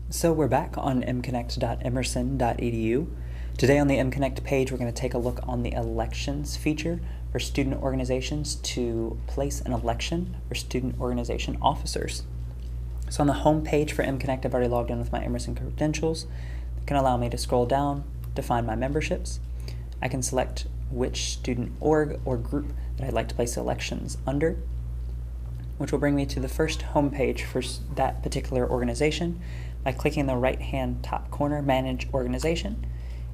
So we're back on EmConnect.emerson.edu. Today on the EmConnect page, we're going to take a look on the elections feature for student organizations to place an election for student organization officers. So on the home page for EmConnect, I've already logged in with my Emerson credentials. It can allow me to scroll down to find my memberships. I can select which student org or group that I'd like to place elections under, which will bring me to the first home page for that particular organization. By clicking the right-hand top corner, Manage Organization,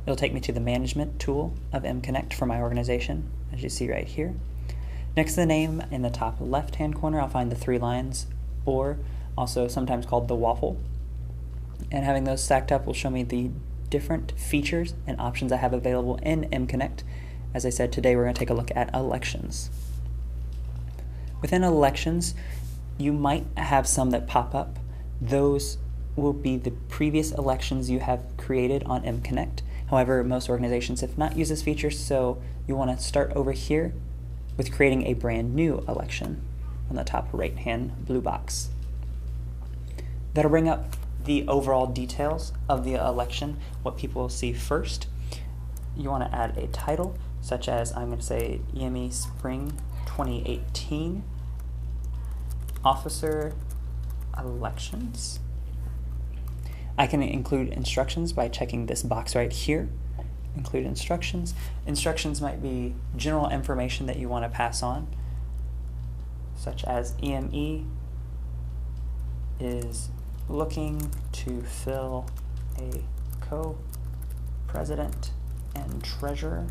it'll take me to the Management tool of EmConnect for my organization, as you see right here. Next to the name, in the top left-hand corner, I'll find the 3 lines, or also sometimes called the waffle. And having those stacked up will show me the different features and options I have available in EmConnect. As I said, today we're going to take a look at elections. Within elections, you might have some that pop up. Those will be the previous elections you have created on EmConnect. However, most organizations have not used this feature, so you want to start over here with creating a brand new election on the top right-hand blue box. That'll bring up the overall details of the election, what people will see first. You want to add a title, such as I'm going to say EME Spring 2018 Officer Elections. I can include instructions by checking this box right here. Include instructions. Instructions might be general information that you want to pass on, such as EME is looking to fill a co-president and treasurer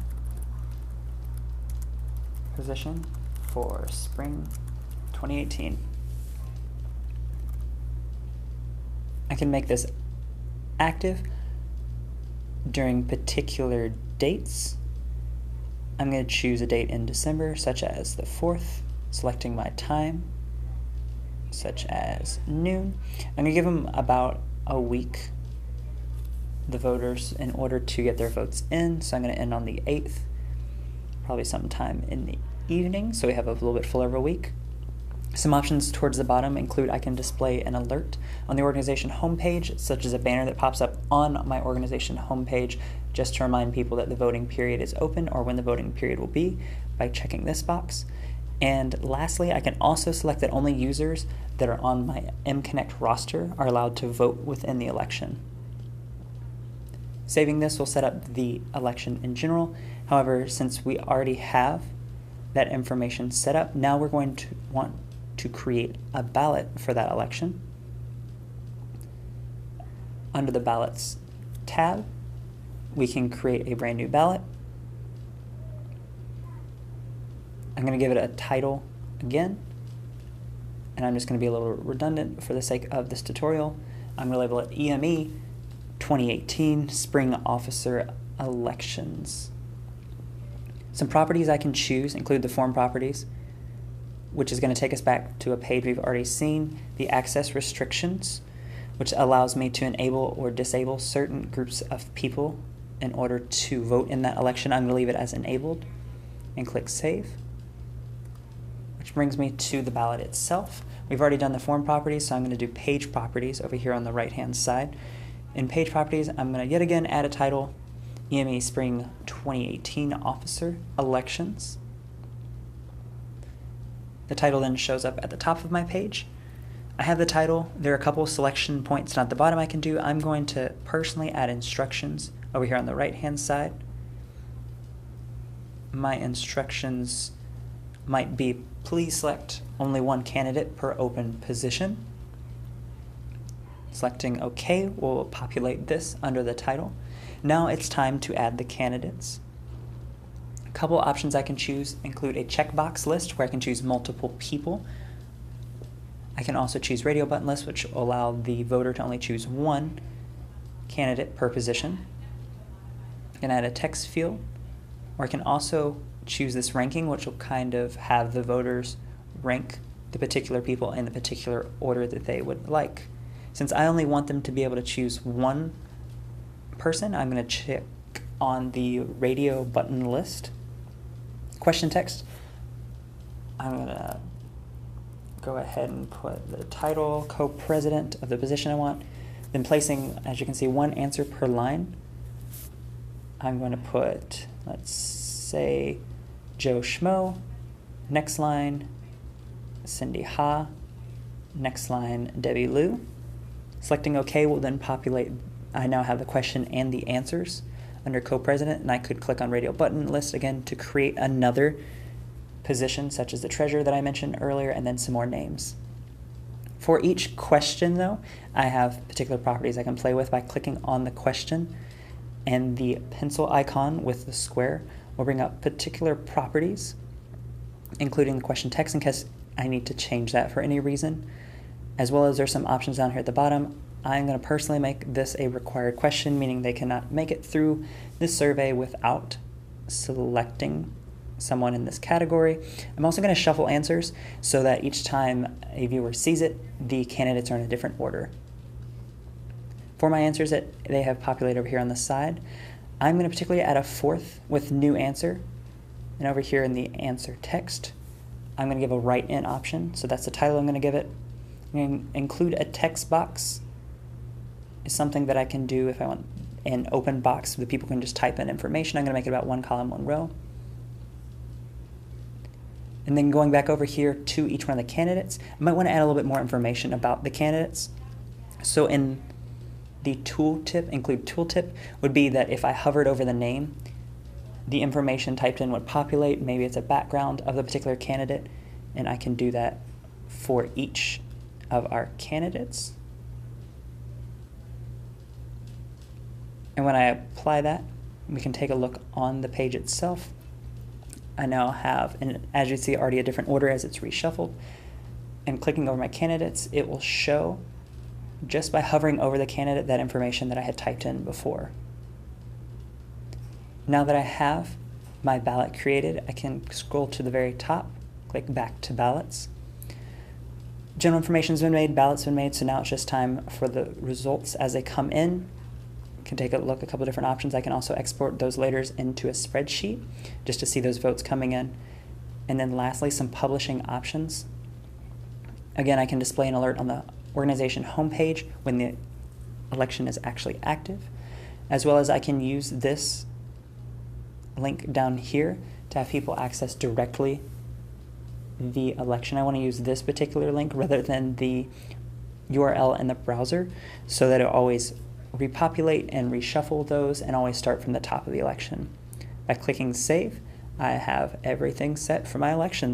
position for spring 2018. I can make this active during particular dates. I'm going to choose a date in December, such as the 4th, selecting my time, such as noon. I'm going to give them about a week, the voters, in order to get their votes in. So I'm going to end on the 8th, probably sometime in the evening, so we have a little bit fuller of a week. Some options towards the bottom include I can display an alert on the organization homepage, such as a banner that pops up on my organization homepage just to remind people that the voting period is open or when the voting period will be by checking this box. And lastly, I can also select that only users that are on my EmConnect roster are allowed to vote within the election. Saving this will set up the election in general. However, since we already have that information set up, now we're going to want to create a ballot for that election. Under the Ballots tab, we can create a brand new ballot. I'm going to give it a title again, and I'm just going to be a little redundant for the sake of this tutorial. I'm going to label it EME 2018 Spring Officer Elections. Some properties I can choose include the form properties, which is going to take us back to a page we've already seen, the access restrictions, which allows me to enable or disable certain groups of people in order to vote in that election. I'm going to leave it as enabled and click Save, which brings me to the ballot itself. We've already done the form properties, so I'm going to do page properties over here on the right-hand side. In page properties, I'm going to yet again add a title, EME Spring 2018 Officer Elections. The title then shows up at the top of my page. I have the title. There are a couple selection points down at the bottom I can do. I'm going to personally add instructions over here on the right-hand side. My instructions might be, please select only one candidate per open position. Selecting OK will populate this under the title. Now it's time to add the candidates. A couple options I can choose include a checkbox list where I can choose multiple people. I can also choose radio button list, which will allow the voter to only choose one candidate per position. I can add a text field, or I can also choose this ranking, which will kind of have the voters rank the particular people in the particular order that they would like. Since I only want them to be able to choose one person, I'm going to check on the radio button list. Question text, I'm going to go ahead and put the title, co-president of the position I want, Then placing, as you can see, one answer per line. I'm going to put, let's say, Joe Schmo. Next line, Cindy Ha. Next line, Debbie Liu. Selecting OK will then populate, I now have the question and the answers under co-president, and I could click on radio button list again to create another position, such as the treasurer that I mentioned earlier, and then some more names. For each question, though, I have particular properties I can play with by clicking on the question, and the pencil icon with the square will bring up particular properties, including the question text in case I need to change that for any reason, as well as there's some options down here at the bottom. I'm going to personally make this a required question, meaning they cannot make it through this survey without selecting someone in this category. I'm also going to shuffle answers so that each time a viewer sees it, the candidates are in a different order. For my answers that they have populated over here on the side, I'm going to particularly add a fourth with new answer. And over here in the answer text, I'm going to give a write-in option. So that's the title I'm going to give it. I'm going to include a text box. Is something that I can do if I want an open box so that people can just type in information. I'm going to make it about 1 column, 1 row. And then going back over here to each one of the candidates, I might want to add a little bit more information about the candidates. So in the tooltip, include tooltip, would be that if I hovered over the name, the information typed in would populate. Maybe it's a background of the particular candidate, and I can do that for each of our candidates. And when I apply that, we can take a look on the page itself. I now have, and as you see, already a different order as it's reshuffled. And clicking over my candidates, it will show, just by hovering over the candidate, that information that I had typed in before. Now that I have my ballot created, I can scroll to the very top, click back to ballots. General information's been made, ballots been made, so now it's just time for the results as they come in. Can take a look at a couple different options. I can also export those later into a spreadsheet just to see those votes coming in. And then lastly, some publishing options. Again, I can display an alert on the organization homepage when the election is actually active, as well as I can use this link down here to have people access directly the election. I want to use this particular link rather than the URL in the browser so that it always repopulate and reshuffle those and always start from the top of the election. By clicking save, I have everything set for my election.